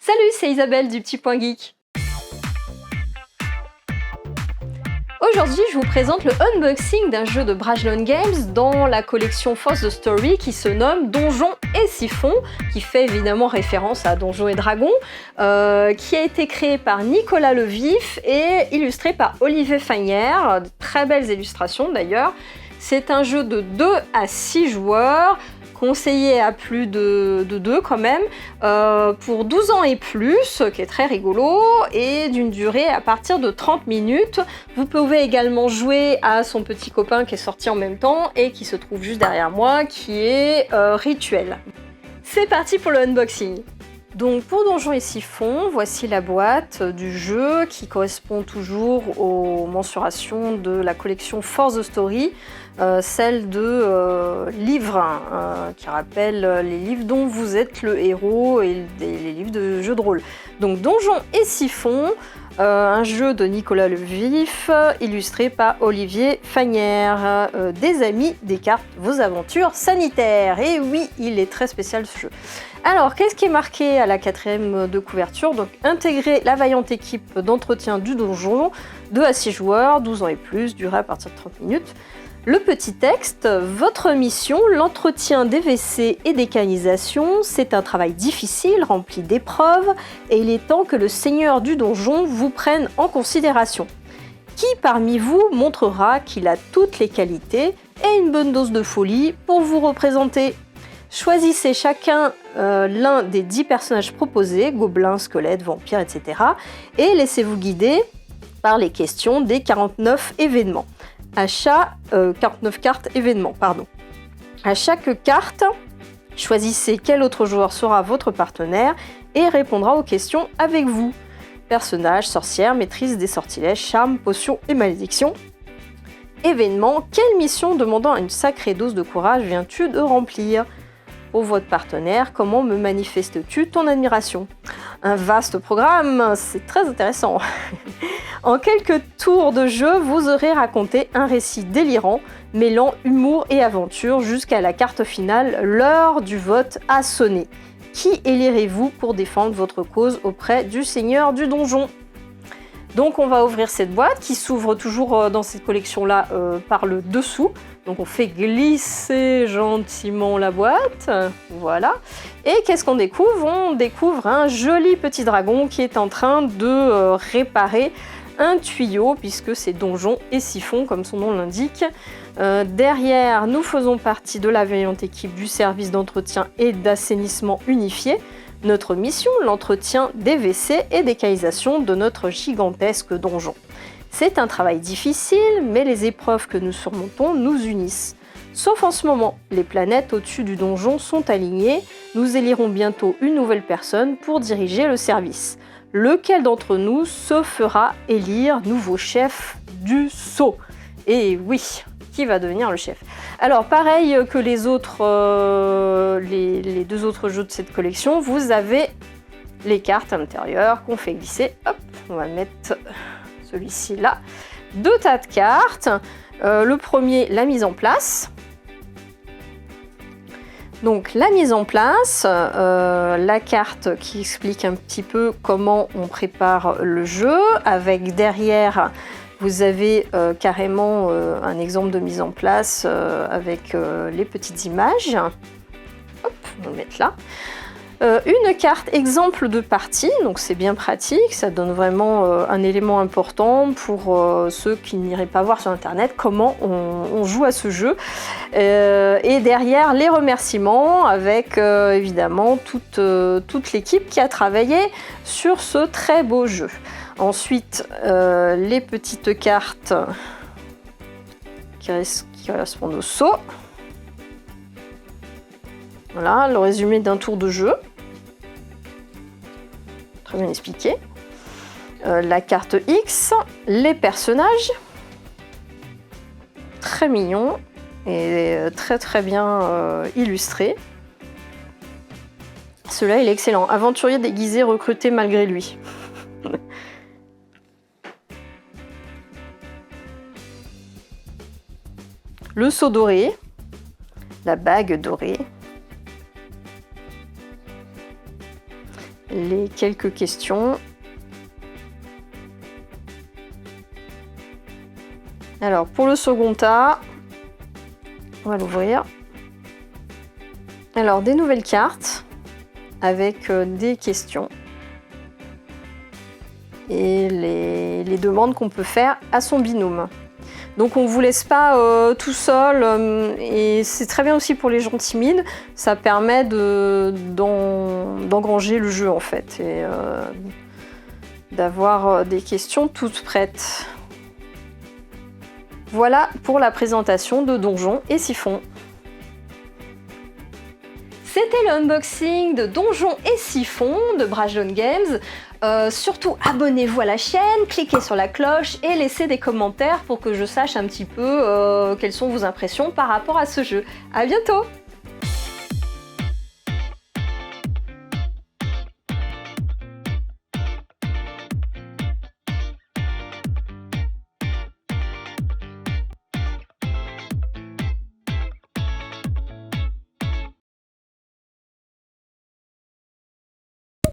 Salut, c'est Isabelle du Petit Point Geek. Aujourd'hui, je vous présente le unboxing d'un jeu de Brajlon Games dans la collection Force the Story qui se nomme Donjons et Siphons, qui fait évidemment référence à Donjons et Dragons, qui a été créé par Nicolas Levif et illustré par Olivier Fagnière. De très belles illustrations d'ailleurs. C'est un jeu de 2 à 6 joueurs, conseillé à plus de 2 quand même, pour 12 ans et plus, qui est très rigolo, et d'une durée à partir de 30 minutes. Vous pouvez également jouer à son petit copain qui est sorti en même temps et qui se trouve juste derrière moi, qui est Rituel. C'est parti pour le unboxing. Donc pour Donjons et Siphons, voici la boîte du jeu qui correspond toujours aux mensurations de la collection Force the Story, celle de livres, qui rappellent les livres dont vous êtes le héros et les livres de jeux de rôle. Donc Donjons et Siphons, un jeu de Nicolas Levif, illustré par Olivier Fagnière. Des amis, des cartes, vos aventures sanitaires. Et oui, il est très spécial ce jeu. Alors, qu'est-ce qui est marqué à la 4e de couverture? Donc, intégrer la vaillante équipe d'entretien du donjon, 2 à 6 joueurs, 12 ans et plus, durée à partir de 30 minutes. Le petit texte, votre mission, l'entretien des WC et des canalisations, c'est un travail difficile, rempli d'épreuves, et il est temps que le seigneur du donjon vous prenne en considération. Qui parmi vous montrera qu'il a toutes les qualités et une bonne dose de folie pour vous représenter? Choisissez chacun l'un des 10 personnages proposés, gobelins, squelettes, vampires, etc. et laissez-vous guider par les questions des 49 événements. 49 cartes événements, pardon. À chaque carte, choisissez quel autre joueur sera votre partenaire et répondra aux questions avec vous. Personnage, sorcière, maîtrise des sortilèges, charme, potions et malédictions. Événement, quelle mission demandant une sacrée dose de courage viens-tu de remplir? Pour votre partenaire, comment me manifestes-tu ton admiration? Un vaste programme, c'est très intéressant. En quelques tours de jeu, vous aurez raconté un récit délirant, mêlant humour et aventure jusqu'à la carte finale. L'heure du vote a sonné. Qui élirez-vous pour défendre votre cause auprès du seigneur du donjon? Donc on va ouvrir cette boîte qui s'ouvre toujours dans cette collection-là par le dessous. Donc on fait glisser gentiment la boîte, voilà. Et qu'est-ce qu'on découvre? On découvre un joli petit dragon qui est en train de réparer un tuyau, puisque c'est Donjons et Siphons, comme son nom l'indique. Derrière, nous faisons partie de la vaillante équipe du service d'entretien et d'assainissement unifié. Notre mission, l'entretien des WC et des canalisations de notre gigantesque donjon. C'est un travail difficile, mais les épreuves que nous surmontons nous unissent. Sauf en ce moment, les planètes au-dessus du donjon sont alignées, nous élirons bientôt une nouvelle personne pour diriger le service. Lequel d'entre nous se fera élire nouveau chef du sceau? Et oui, qui va devenir le chef? Alors pareil que les autres, les 2 autres jeux de cette collection, vous avez les cartes à l'intérieur qu'on fait glisser. Hop, on va mettre celui-ci là. 2 tas de cartes. Le premier, la mise en place. Donc la mise en place, la carte qui explique un petit peu comment on prépare le jeu, avec derrière vous avez carrément un exemple de mise en place avec les petites images. Hop, on va le mettre là. Une carte exemple de partie, donc c'est bien pratique, ça donne vraiment un élément important pour ceux qui n'iraient pas voir sur internet comment on joue à ce jeu. Et derrière les remerciements avec évidemment toute l'équipe qui a travaillé sur ce très beau jeu. Ensuite, les petites cartes qui correspondent au saut. Voilà, le résumé d'un tour de jeu. Très bien expliqué. La carte X, les personnages. Très mignon et très bien illustré. Celui-là, il est excellent. Aventurier déguisé recruté malgré lui. Le seau doré. La bague dorée. les quelques questions. Alors, pour le second tas, on va l'ouvrir. Alors, des nouvelles cartes avec des questions et les demandes qu'on peut faire à son binôme. Donc on ne vous laisse pas tout seul et c'est très bien aussi pour les gens timides, ça permet d'engranger le jeu en fait et d'avoir des questions toutes prêtes. Voilà pour la présentation de Donjons et Siphons. C'était le unboxing de Donjons et Siphons de Brajlon Games. Surtout abonnez-vous à la chaîne, cliquez sur la cloche et laissez des commentaires pour que je sache un petit peu quelles sont vos impressions par rapport à ce jeu. À bientôt!